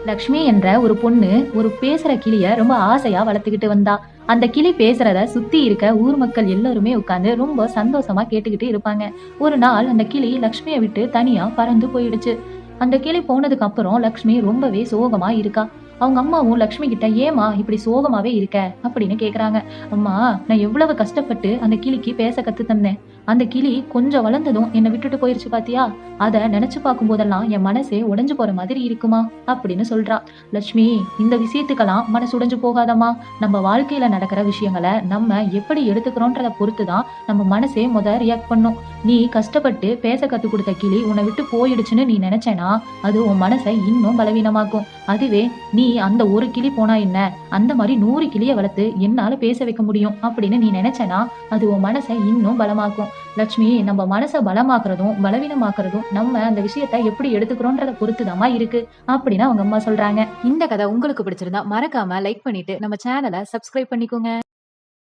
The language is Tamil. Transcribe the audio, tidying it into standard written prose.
லக்ஷ்மி என்ற ஒரு பொண்ணு ஒரு பேசுற கிளிய ரொம்ப ஆசையா வளர்த்துக்கிட்டு வந்தா. அந்த கிளி பேசுறத சுத்தி இருக்க ஊர் மக்கள் எல்லாருமே உட்கார்ந்து ரொம்ப சந்தோஷமா கேட்டுக்கிட்டு இருப்பாங்க. ஒரு நாள் அந்த கிளி லக்ஷ்மிய விட்டு தனியா பறந்து போயிடுச்சு. அந்த கிளி போனதுக்கு அப்புறம் லக்ஷ்மி ரொம்பவே சோகமா இருக்கா. அவங்க அம்மாவும் லக்ஷ்மி கிட்ட ஏமா இப்படி சோகமாவே இருக்க அப்படின்னு கேக்குறாங்க. அம்மா, நான் எவ்வளவு கஷ்டப்பட்டு அந்த கிளிக்கு பேச கத்து தந்தேன். அந்த கிளி கொஞ்சம் வளர்ந்ததும் என்னை விட்டுட்டு போயிருச்சு பாத்தியா? அத நினைச்சு பார்க்கும் போதெல்லாம் என் மனசே உடைஞ்சு போற மாதிரி இருக்குமா அப்படின்னு சொல்றா. லட்சுமி, இந்த விஷயத்துக்கெல்லாம் மனசு உடைஞ்சு போகாதம்மா. நம்ம வாழ்க்கையில நடக்கிற விஷயங்களை நம்ம எப்படி எடுத்துக்கிறோன்றத பொறுத்துதான் நம்ம மனசே ரியாக்ட் பண்ணும். நீ கஷ்டப்பட்டு பேச கத்து கொடுத்த கிளி உன்னை விட்டு போயிடுச்சுன்னு நீ நினைச்சேனா அது உன் மனசை இன்னும் பலவீனமாக்கும். அதுவே நீ அந்த ஒரு கிளி போனா என்ன, அந்த மாதிரி 100 கிளிய வளர்த்து என்னால பேச வைக்க முடியும் அப்படின்னு நீ நினைச்சேனா அது உன் மனசை இன்னும் பலமாக்கும். லட்சுமி, நம்ம மனசை பலமாக்குறதும் பலவீனமாக்குறதும் நம்ம அந்த விஷயத்தை எப்படி எடுத்துக்கிறோன்றத பொறுத்துதாமா இருக்கு அப்படின்னு அவங்க அம்மா சொல்றாங்க. இந்த கதை உங்களுக்கு பிடிச்சிருந்தா மறக்காம லைக் பண்ணிட்டு நம்ம சேனலை சப்ஸ்கிரைப் பண்ணிக்கோங்க.